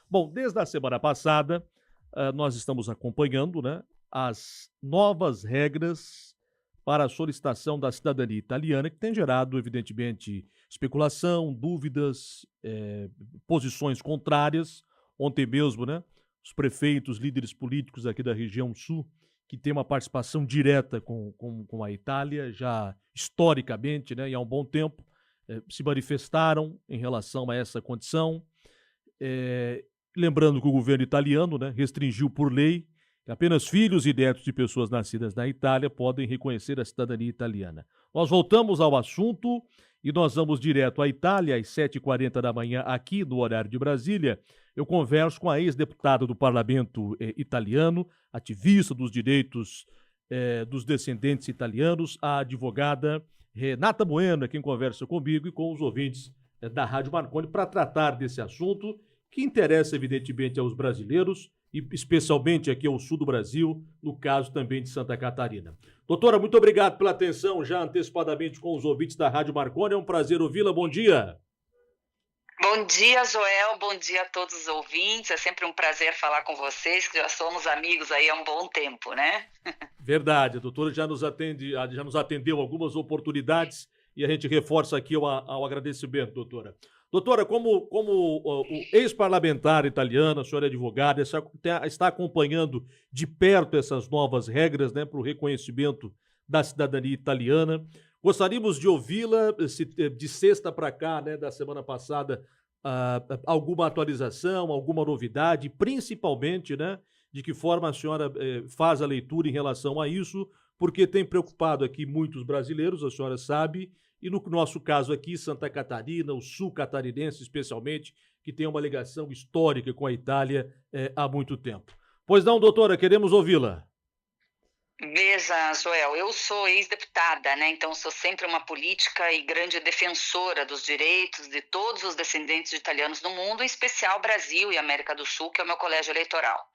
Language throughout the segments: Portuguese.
Bom, desde a semana passada, nós estamos acompanhando, né, as novas regras para a solicitação da cidadania italiana, que tem gerado, evidentemente, especulação, dúvidas, posições contrárias. Ontem mesmo, né, os prefeitos, líderes políticos aqui da região sul, que têm uma participação direta com a Itália, já historicamente, né, e há um bom tempo, se manifestaram em relação a essa condição. É, lembrando que o governo italiano, né, restringiu por lei que apenas filhos e netos de pessoas nascidas na Itália podem reconhecer a cidadania italiana. Nós voltamos ao assunto e nós vamos direto à Itália às 7h40 da manhã, aqui no horário de Brasília. Eu converso com a ex-deputada do parlamento italiano, ativista dos direitos dos descendentes italianos, a advogada Renata Bueno, quem conversa comigo e com os ouvintes da Rádio Marconi para tratar desse assunto que interessa, evidentemente, aos brasileiros e especialmente aqui ao sul do Brasil, no caso também de Santa Catarina. Doutora, muito obrigado pela atenção já antecipadamente com os ouvintes da Rádio Marconi. É um prazer ouvi-la. Bom dia. Bom dia, Joel. Bom dia a todos os ouvintes. É sempre um prazer falar com vocês, que já somos amigos aí há um bom tempo, né? Verdade, a doutora já nos atendeu algumas oportunidades e a gente reforça aqui ao agradecimento, doutora. Doutora, como o ex-parlamentar italiana, a senhora é advogada, está acompanhando de perto essas novas regras, né, para o reconhecimento da cidadania italiana. Gostaríamos de ouvi-la, de sexta para cá, né, da semana passada, alguma atualização, alguma novidade, principalmente, né, de que forma a senhora faz a leitura em relação a isso, porque tem preocupado aqui muitos brasileiros, a senhora sabe, e no nosso caso aqui, Santa Catarina, o sul catarinense especialmente, que tem uma ligação histórica com a Itália há muito tempo. Pois não, doutora, queremos ouvi-la. Veja, Joel, eu sou ex-deputada, né? Então sou sempre uma política e grande defensora dos direitos de todos os descendentes de italianos no mundo, em especial Brasil e América do Sul, que é o meu colégio eleitoral.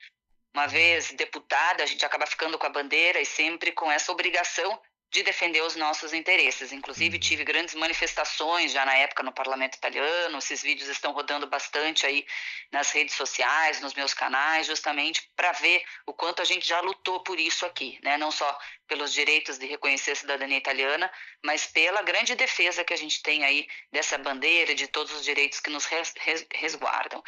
Uma vez deputada, a gente acaba ficando com a bandeira e sempre com essa obrigação de defender os nossos interesses. Inclusive, tive grandes manifestações já na época no parlamento italiano. Esses vídeos estão rodando bastante aí nas redes sociais, nos meus canais, justamente para ver o quanto a gente já lutou por isso aqui, né? Não só pelos direitos de reconhecer a cidadania italiana, mas pela grande defesa que a gente tem aí dessa bandeira, de todos os direitos que nos resguardam.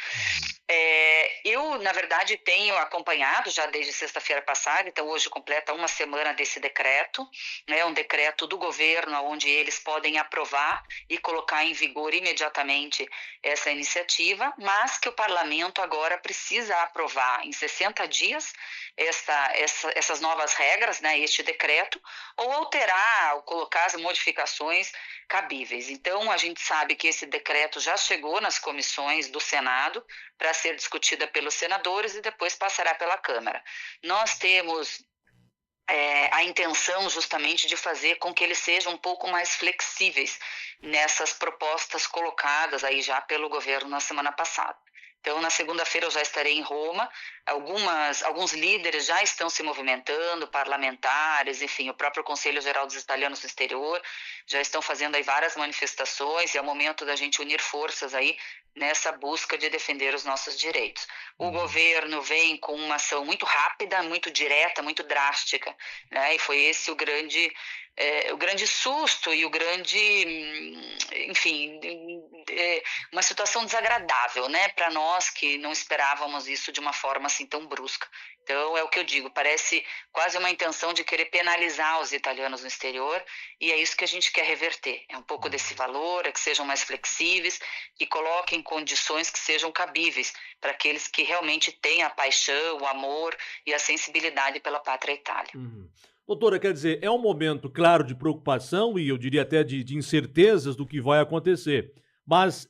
Eu, na verdade, tenho acompanhado já desde sexta-feira passada, então hoje completa uma semana desse decreto, né, um decreto do governo onde eles podem aprovar e colocar em vigor imediatamente essa iniciativa, mas que o parlamento agora precisa aprovar em 60 dias essas novas regras, né, este decreto, ou alterar, ou colocar as modificações cabíveis. Então, a gente sabe que esse decreto já chegou nas comissões do Senado para ser discutida pelos senadores e depois passará pela Câmara. Nós temos a intenção justamente de fazer com que eles sejam um pouco mais flexíveis nessas propostas colocadas aí já pelo governo na semana passada. Então, na segunda-feira eu já estarei em Roma, alguns líderes já estão se movimentando, parlamentares, enfim, o próprio Conselho Geral dos Italianos no Exterior, já estão fazendo aí várias manifestações e é o momento da gente unir forças aí nessa busca de defender os nossos direitos. O governo vem com uma ação muito rápida, muito direta, muito drástica, né? E foi esse o grande susto e o grande, enfim, uma situação desagradável, né, para nós que não esperávamos isso de uma forma assim tão brusca. Então, é o que eu digo, parece quase uma intenção de querer penalizar os italianos no exterior, e é isso que a gente quer reverter. É um pouco desse valor, é que sejam mais flexíveis, que coloquem condições que sejam cabíveis para aqueles que realmente têm a paixão, o amor e a sensibilidade pela pátria Itália. Doutora, quer dizer, é um momento, claro, de preocupação e eu diria até de incertezas do que vai acontecer. Mas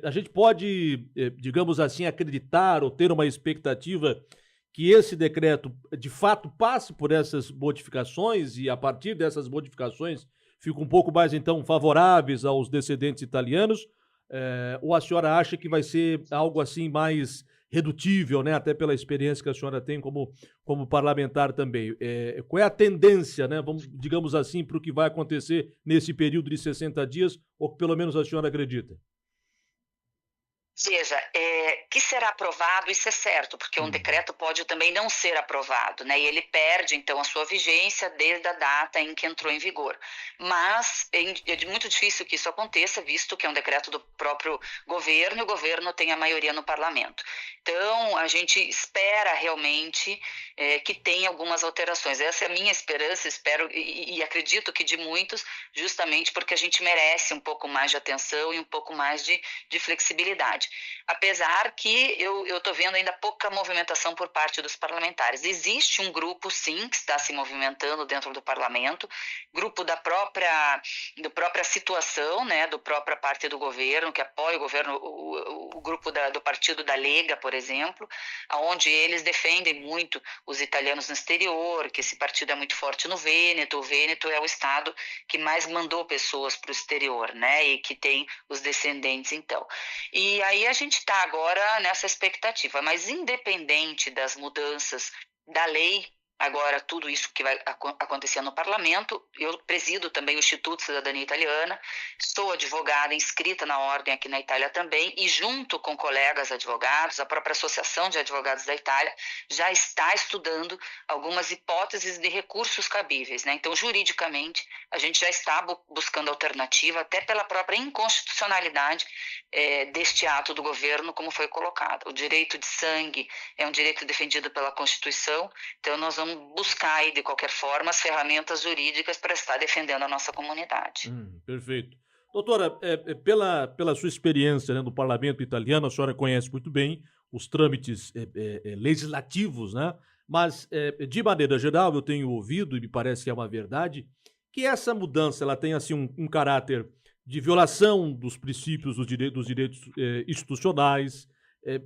a gente pode, digamos assim, acreditar ou ter uma expectativa que esse decreto, de fato, passe por essas modificações e, a partir dessas modificações, fique um pouco mais, então, favoráveis aos descendentes italianos? Ou a senhora acha que vai ser algo assim mais redutível, né? Até pela experiência que a senhora tem como parlamentar também. Qual é a tendência, né? Vamos, digamos assim, para o que vai acontecer nesse período de 60 dias, ou que pelo menos a senhora acredita? Veja, que será aprovado, isso é certo, porque um Hum, decreto pode também não ser aprovado, né? E ele perde, então, a sua vigência desde a data em que entrou em vigor. Mas é muito difícil que isso aconteça, visto que é um decreto do próprio governo e o governo tem a maioria no parlamento. Então, a gente espera realmente que tenha algumas alterações. Essa é a minha esperança, espero e acredito que de muitos, justamente porque a gente merece um pouco mais de atenção e um pouco mais de flexibilidade. Apesar que eu estou vendo ainda pouca movimentação por parte dos parlamentares. Existe um grupo, sim, que está se movimentando dentro do parlamento, grupo da própria situação, né, do própria parte do governo, que apoia o governo, o grupo do Partido da Lega, por exemplo, onde eles defendem muito os italianos no exterior, que esse partido é muito forte no Vêneto. O Vêneto é o estado que mais mandou pessoas para o exterior, né, e que tem os descendentes, então. E aí a gente está agora nessa expectativa, mas independente das mudanças da lei, agora tudo isso que vai acontecer no parlamento, eu presido também o Instituto Cidadania Italiana, sou advogada inscrita na ordem aqui na Itália também, e junto com colegas advogados, a própria Associação de Advogados da Itália já está estudando algumas hipóteses de recursos cabíveis, né? Então, juridicamente, a gente já está buscando alternativa, até pela própria inconstitucionalidade deste ato do governo, como foi colocado. O direito de sangue é um direito defendido pela Constituição, então nós vamos buscar aí, de qualquer forma, as ferramentas jurídicas para estar defendendo a nossa comunidade. perfeito. Doutora, pela sua experiência, né, no parlamento italiano, a senhora conhece muito bem os trâmites legislativos, né? Mas, de maneira geral, eu tenho ouvido, e me parece que é uma verdade, que essa mudança ela tem assim, um caráter de violação dos princípios dos direitos institucionais,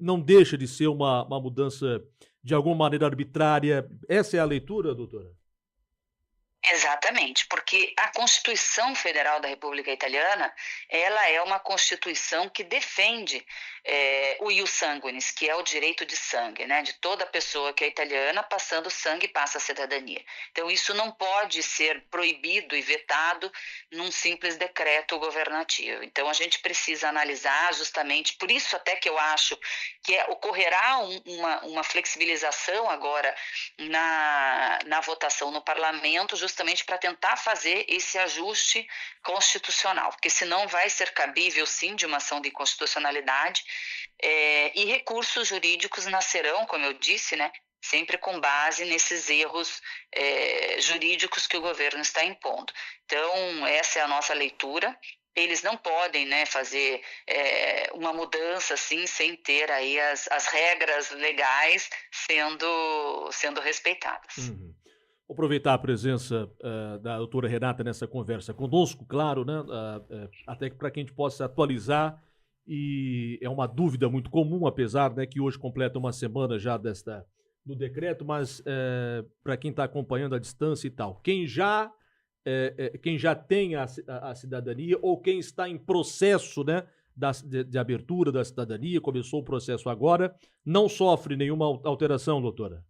não deixa de ser uma mudança de alguma maneira arbitrária. Essa é a leitura, doutora? Exatamente, porque a Constituição Federal da República Italiana, ela é uma Constituição que defende o ius sanguinis, que é o direito de sangue, né, de toda pessoa que é italiana, passando sangue passa a cidadania. Então isso não pode ser proibido e vetado num simples decreto governativo. Então a gente precisa analisar justamente, por isso até que eu acho que ocorrerá uma flexibilização agora na votação no parlamento, justamente para tentar fazer esse ajuste constitucional, porque senão vai ser cabível, sim, de uma ação de inconstitucionalidade, e recursos jurídicos nascerão, como eu disse, né, sempre com base nesses erros jurídicos que o governo está impondo. Então, essa é a nossa leitura. Eles não podem, né, fazer uma mudança assim sem ter aí as regras legais sendo respeitadas. Uhum. Vou aproveitar a presença da doutora Renata nessa conversa conosco, claro, né? Até para que a gente possa atualizar, e é uma dúvida muito comum, apesar, né, que hoje completa uma semana já do decreto, mas para quem está acompanhando à distância e tal, quem já tem a cidadania ou quem está em processo, né, de abertura da cidadania, começou o processo agora, não sofre nenhuma alteração, doutora?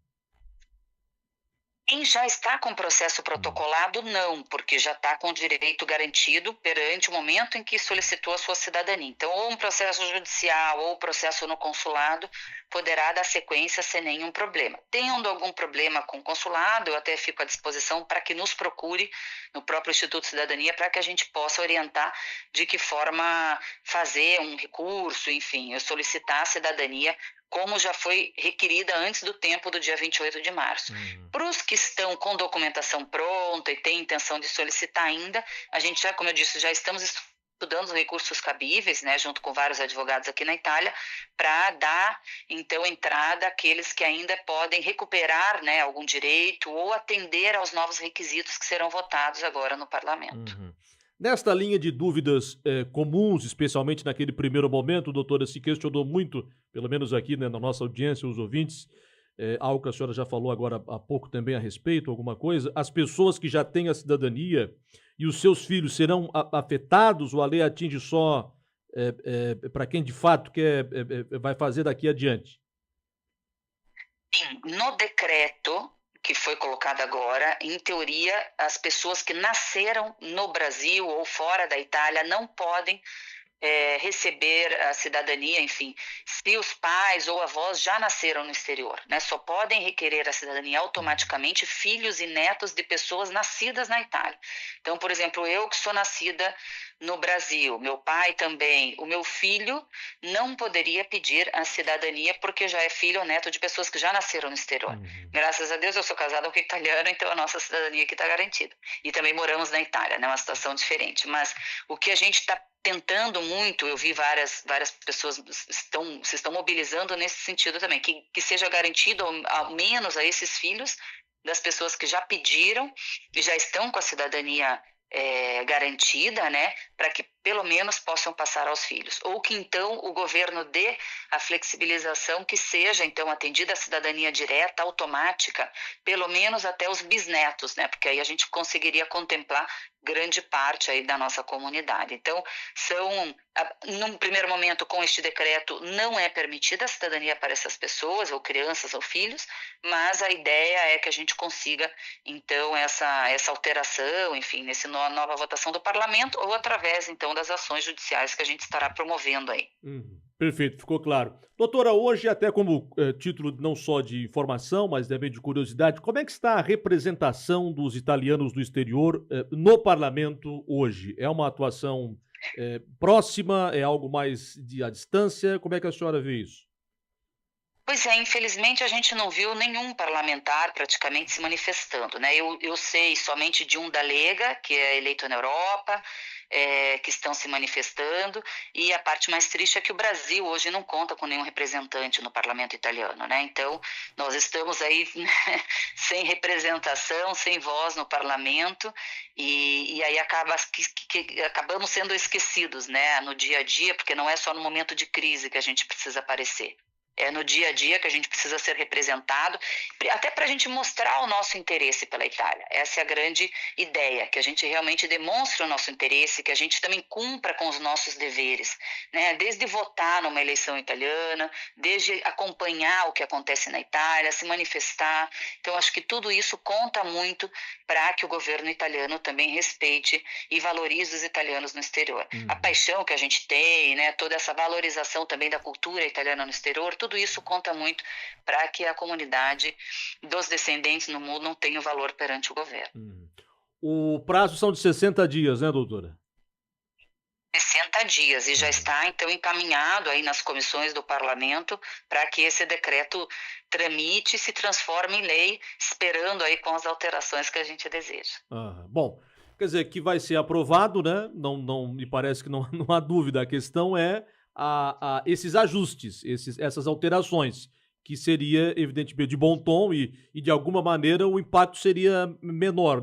Quem já está com o processo Hum. protocolado, não, porque já está com o direito garantido perante o momento em que solicitou a sua cidadania. Então, ou um processo judicial ou processo no consulado poderá dar sequência sem nenhum problema. Tendo algum problema com o consulado, eu até fico à disposição para que nos procure no próprio Instituto Cidadania para que a gente possa orientar de que forma fazer um recurso, enfim, eu solicitar a cidadania como já foi requerida antes do tempo do dia 28 de março. Hum. Para os que estão com documentação pronta e têm intenção de solicitar ainda, a gente já, como eu disse, já estamos estudando os recursos cabíveis, né, junto com vários advogados aqui na Itália, para dar, então, entrada àqueles que ainda podem recuperar, né, algum direito ou atender aos novos requisitos que serão votados agora no parlamento. Uhum. Nesta linha de dúvidas comuns, especialmente naquele primeiro momento, doutora, se questionou muito, pelo menos aqui, né, na nossa audiência, os ouvintes, algo que a senhora já falou agora há pouco também a respeito, alguma coisa, as pessoas que já têm a cidadania e os seus filhos serão afetados, ou a lei atinge só para quem de fato vai fazer daqui adiante? Sim, no decreto que foi colocado agora, em teoria, as pessoas que nasceram no Brasil ou fora da Itália não podem receber a cidadania, enfim, se os pais ou avós já nasceram no exterior, né? Só podem requerer a cidadania automaticamente filhos e netos de pessoas nascidas na Itália. Então, por exemplo, eu que sou nascida no Brasil, meu pai também, o meu filho não poderia pedir a cidadania porque já é filho ou neto de pessoas que já nasceram no exterior. Uhum. Graças a Deus eu sou casada com italiano, então a nossa cidadania aqui está garantida. E também moramos na Itália, né? Uma situação diferente. Mas o que a gente está tentando muito, eu vi várias pessoas se estão mobilizando nesse sentido também, que seja garantido ao menos a esses filhos das pessoas que já pediram e já estão com a cidadania garantida, né, para que pelo menos possam passar aos filhos. Ou que então o governo dê a flexibilização que seja então atendida a cidadania direta, automática, pelo menos até os bisnetos, né, porque aí a gente conseguiria contemplar grande parte aí da nossa comunidade. Então, num primeiro momento, com este decreto, não é permitida a cidadania para essas pessoas, ou crianças ou filhos, mas a ideia é que a gente consiga, então, essa alteração, enfim, nessa nova votação do parlamento, ou através, então, das ações judiciais que a gente estará promovendo aí. Uhum. Perfeito, ficou claro. Doutora, hoje, até como título não só de informação, mas também de curiosidade, como é que está a representação dos italianos do exterior no parlamento hoje? É uma atuação próxima? É algo mais à distância? Como é que a senhora vê isso? Pois é, infelizmente a gente não viu nenhum parlamentar praticamente se manifestando, né? Eu sei somente de um da Lega, que é eleito na Europa, que estão se manifestando, e a parte mais triste é que o Brasil hoje não conta com nenhum representante no parlamento italiano, né? Então, nós estamos aí né, sem representação, sem voz no parlamento, e aí acabamos sendo esquecidos, né, no dia a dia, porque não é só no momento de crise que a gente precisa aparecer. É no dia a dia que a gente precisa ser representado, até para a gente mostrar o nosso interesse pela Itália. Essa é a grande ideia, que a gente realmente demonstre o nosso interesse, que a gente também cumpra com os nossos deveres, né? Desde votar numa eleição italiana, desde acompanhar o que acontece na Itália, se manifestar. Então, acho que tudo isso conta muito para que o governo italiano também respeite e valorize os italianos no exterior. A Uhum. paixão que a gente tem, né? Toda essa valorização também da cultura italiana no exterior, tudo isso conta muito para que a comunidade dos descendentes no mundo não tenha valor perante o governo. Uhum. O prazo são de 60 dias, né, doutora? 60 dias e já Uhum. está então encaminhado aí nas comissões do parlamento para que esse decreto tramite e se transforme em lei, esperando aí com as alterações que a gente deseja. Aham. Bom, quer dizer que vai ser aprovado, né? Não me parece que não, não há dúvida. A questão é esses ajustes, essas alterações, que seria, evidentemente, de bom tom e de alguma maneira, o impacto seria menor.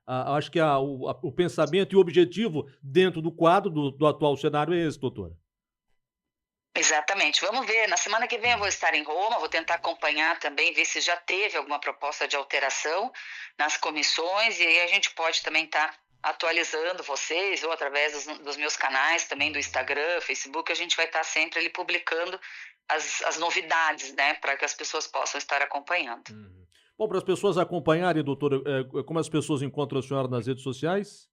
Acho que o pensamento e o objetivo dentro do quadro do atual cenário é esse, doutora. Exatamente. Vamos ver. Na semana que vem eu vou estar em Roma, vou tentar acompanhar também, ver se já teve alguma proposta de alteração nas comissões, e aí a gente pode também estar atualizando vocês, ou através dos meus canais, também do Instagram, Facebook, a gente vai estar sempre ali publicando as novidades, né, para que as pessoas possam estar acompanhando. Uhum. Bom, para as pessoas acompanharem, doutora, como as pessoas encontram a senhora nas redes sociais?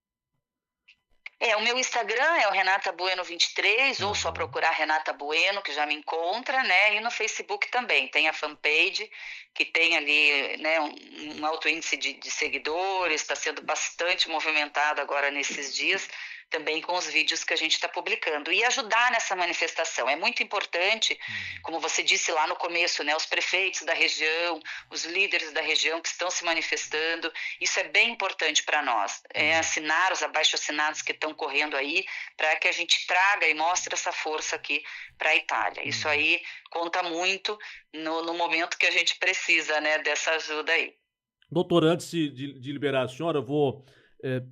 O meu Instagram é o Renata Bueno 23, ou só Aham. procurar Renata Bueno, que já me encontra, né? E no Facebook também, tem a fanpage, que tem ali, né, um alto índice de seguidores, está sendo bastante movimentado agora nesses dias, também com os vídeos que a gente está publicando. E ajudar nessa manifestação. É muito importante, Uhum. como você disse lá no começo, né? Os prefeitos da região, os líderes da região que estão se manifestando, isso é bem importante para nós. Uhum. Assinar os abaixo-assinados que estão correndo aí, para que a gente traga e mostre essa força aqui para a Itália. Isso Uhum. aí conta muito no momento que a gente precisa, né, dessa ajuda aí. Doutor, antes de liberar a senhora, eu vou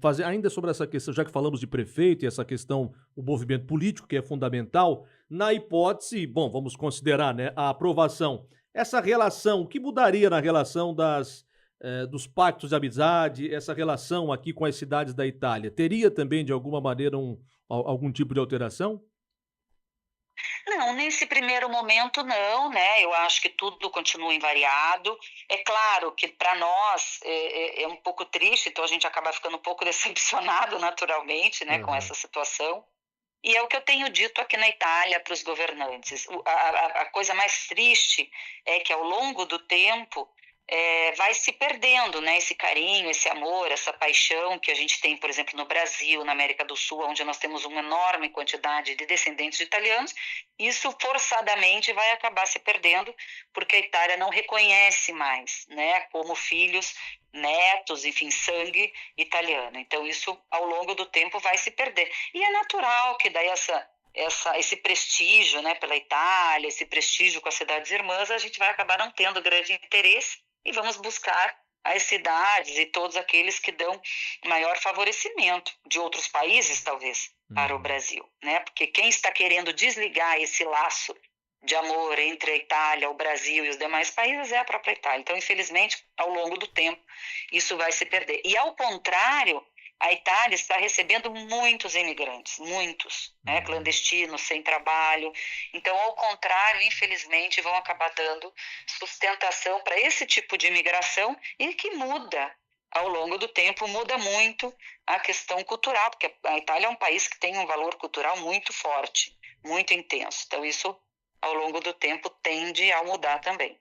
fazer ainda sobre essa questão, já que falamos de prefeito e essa questão, o movimento político, que é fundamental, na hipótese, bom, vamos considerar, né, a aprovação. Essa relação, o que mudaria na relação dos pactos de amizade, essa relação aqui com as cidades da Itália? Teria também, de alguma maneira, algum tipo de alteração? Não, nesse primeiro momento não, né? Eu acho que tudo continua invariado. É claro que para nós é um pouco triste, então a gente acaba ficando um pouco decepcionado naturalmente, né, com Aham. essa situação. E é o que eu tenho dito aqui na Itália para os governantes. A coisa mais triste é que, ao longo do tempo, vai se perdendo, né, esse carinho, esse amor, essa paixão que a gente tem, por exemplo, no Brasil, na América do Sul, onde nós temos uma enorme quantidade de descendentes de italianos. Isso forçadamente vai acabar se perdendo, porque a Itália não reconhece mais, né, como filhos, netos, enfim, sangue italiano. Então, isso, ao longo do tempo, vai se perder. E é natural que daí esse prestígio, né, pela Itália, esse prestígio com as cidades irmãs, a gente vai acabar não tendo grande interesse e vamos buscar as cidades e todos aqueles que dão maior favorecimento de outros países, talvez, para o Brasil, né? Porque quem está querendo desligar esse laço de amor entre a Itália, o Brasil e os demais países é a própria Itália. Então, infelizmente, ao longo do tempo, isso vai se perder. E, ao contrário, a Itália está recebendo muitos imigrantes, muitos, né, clandestinos, sem trabalho. Então, ao contrário, infelizmente, vão acabar dando sustentação para esse tipo de imigração e que muda, ao longo do tempo, muda muito a questão cultural, porque a Itália é um país que tem um valor cultural muito forte, muito intenso. Então, isso, ao longo do tempo, tende a mudar também.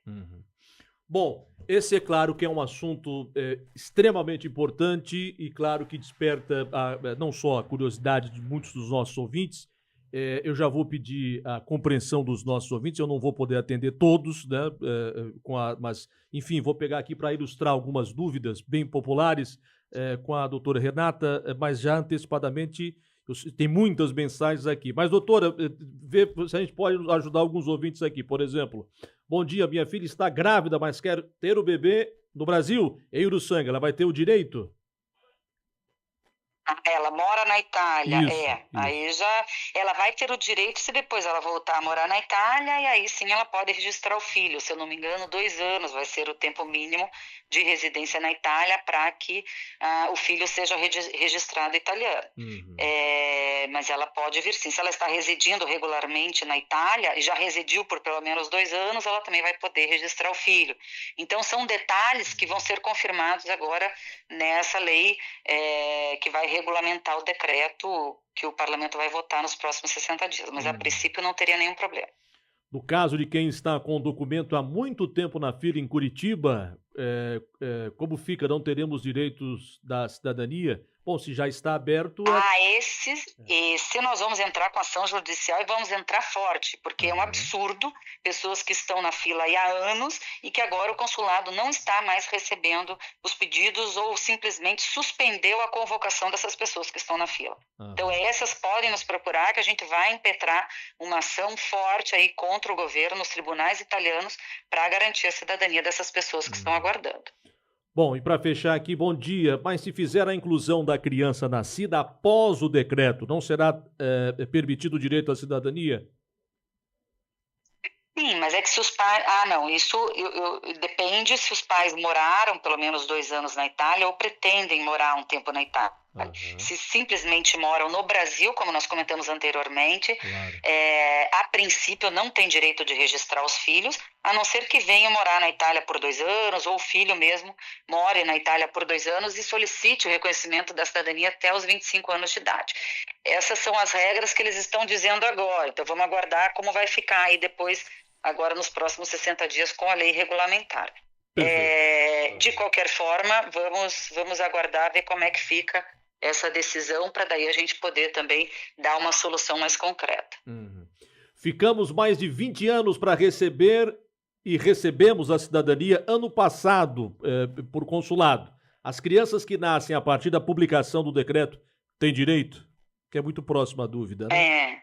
Bom, esse é claro que é um assunto extremamente importante e claro que desperta não só a curiosidade de muitos dos nossos ouvintes. Eu já vou pedir a compreensão dos nossos ouvintes, eu não vou poder atender todos, né? Mas, enfim, vou pegar aqui para ilustrar algumas dúvidas bem populares com a doutora Renata, mas já antecipadamente tem muitas mensagens aqui. Mas, doutora, vê se a gente pode ajudar alguns ouvintes aqui. Por exemplo, bom dia, minha filha está grávida, mas quer ter o bebê no Brasil, em Uruçanga. Ela vai ter o direito? Ela mora na Itália, Isso. Aí já ela vai ter o direito se depois ela voltar a morar na Itália, e aí sim ela pode registrar o filho. Se eu não me engano, 2 anos vai ser o tempo mínimo de residência na Itália para que o filho seja registrado italiano. Mas ela pode vir sim. Se ela está residindo regularmente na Itália e já residiu por pelo menos 2 anos, ela também vai poder registrar o filho. Então, são detalhes que vão ser confirmados agora nessa lei que vai regulamentar o decreto que o parlamento vai votar nos próximos 60 dias. Mas, a princípio, não teria nenhum problema. No caso de quem está com o documento há muito tempo na fila em Curitiba, como fica? Não teremos direitos da cidadania? Bom, se já está aberto... Esse nós vamos entrar com ação judicial e vamos entrar forte, porque é um absurdo pessoas que estão na fila há anos e que agora o consulado não está mais recebendo os pedidos ou simplesmente suspendeu a convocação dessas pessoas que estão na fila. Então, essas podem nos procurar, que a gente vai impetrar uma ação forte aí contra o governo nos tribunais italianos para garantir a cidadania dessas pessoas que estão aguardando. Bom, e para fechar aqui, bom dia. Mas se fizer a inclusão da criança nascida após o decreto, não será permitido o direito à cidadania? Sim, mas é que se os pais... não, isso depende se os pais moraram pelo menos 2 anos na Itália ou pretendem morar um tempo na Itália. Se simplesmente moram no Brasil, como nós comentamos anteriormente, a princípio não tem direito de registrar os filhos, a não ser que venham morar na Itália por 2 anos, ou o filho mesmo more na Itália por 2 anos e solicite o reconhecimento da cidadania até os 25 anos de idade. Essas são as regras que eles estão dizendo agora, então vamos aguardar como vai ficar aí depois, agora nos próximos 60 dias, com a lei regulamentar. De qualquer forma, vamos aguardar, ver como é que fica essa decisão, para daí a gente poder também dar uma solução mais concreta. Ficamos mais de 20 anos para receber e recebemos a cidadania ano passado por consulado. As crianças que nascem a partir da publicação do decreto têm direito? Que é muito próxima a dúvida, né?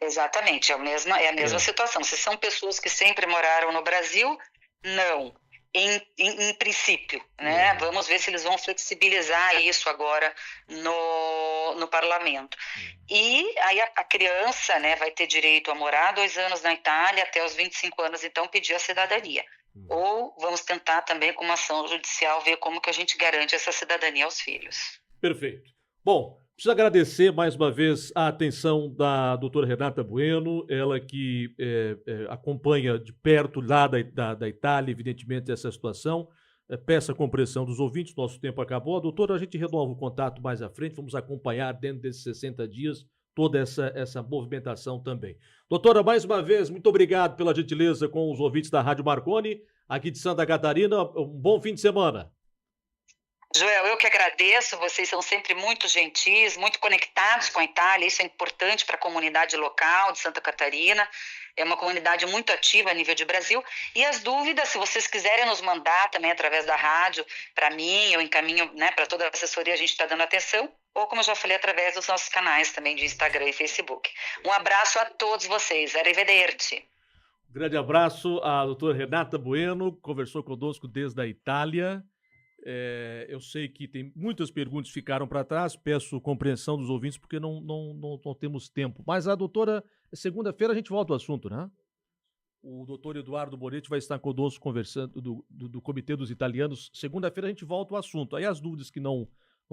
Exatamente, é a mesma situação. Se são pessoas que sempre moraram no Brasil, não. Em princípio, né? Vamos ver se eles vão flexibilizar isso agora no parlamento. E aí a criança, né, vai ter direito a morar 2 anos na Itália, até os 25 anos, então, pedir a cidadania. Ou vamos tentar também, com uma ação judicial, ver como que a gente garante essa cidadania aos filhos. Perfeito. Bom, preciso agradecer mais uma vez a atenção da doutora Renata Bueno, ela que acompanha de perto lá da Itália, evidentemente, essa situação. Peço a compreensão dos ouvintes, nosso tempo acabou. Doutora, a gente renova o contato mais à frente, vamos acompanhar dentro desses 60 dias toda essa movimentação também. Doutora, mais uma vez, muito obrigado pela gentileza com os ouvintes da Rádio Marconi, aqui de Santa Catarina. Um bom fim de semana. Joel, eu que agradeço, vocês são sempre muito gentis, muito conectados com a Itália, isso é importante para a comunidade local de Santa Catarina, é uma comunidade muito ativa a nível de Brasil, e as dúvidas, se vocês quiserem nos mandar também através da rádio, para mim, eu encaminho, né, para toda a assessoria, a gente está dando atenção, ou como eu já falei, através dos nossos canais também de Instagram e Facebook. Um abraço a todos vocês, arrivederci. Um grande abraço à doutora Renata Bueno, conversou conosco desde a Itália. Eu sei que tem muitas perguntas que ficaram para trás, peço compreensão dos ouvintes porque não temos tempo. Mas a doutora, segunda-feira a gente volta ao assunto, né? O doutor Eduardo Moretti vai estar conosco conversando do Comitê dos Italianos. Segunda-feira a gente volta ao assunto. Aí as dúvidas que não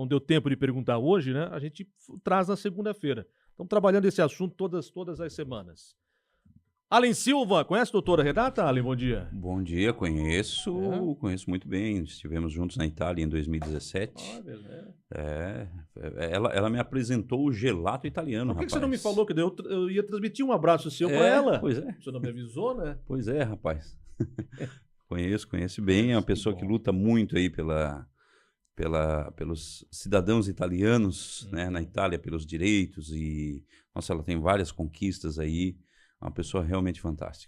deu tempo de perguntar hoje, né? A gente traz na segunda-feira. Estamos trabalhando esse assunto todas as semanas. Alen Silva, conhece a doutora Renata? Alen, bom dia. Bom dia, conheço muito bem. Estivemos juntos na Itália em 2017. Ela me apresentou o gelato italiano, Por que rapaz. você não me falou que eu ia transmitir um abraço seu para ela? Pois é. Você não me avisou, né? Pois é, rapaz. Conheço bem. É uma pessoa que luta muito aí pelos cidadãos italianos, né, na Itália, pelos direitos. E, nossa, ela tem várias conquistas aí. Uma pessoa realmente fantástica.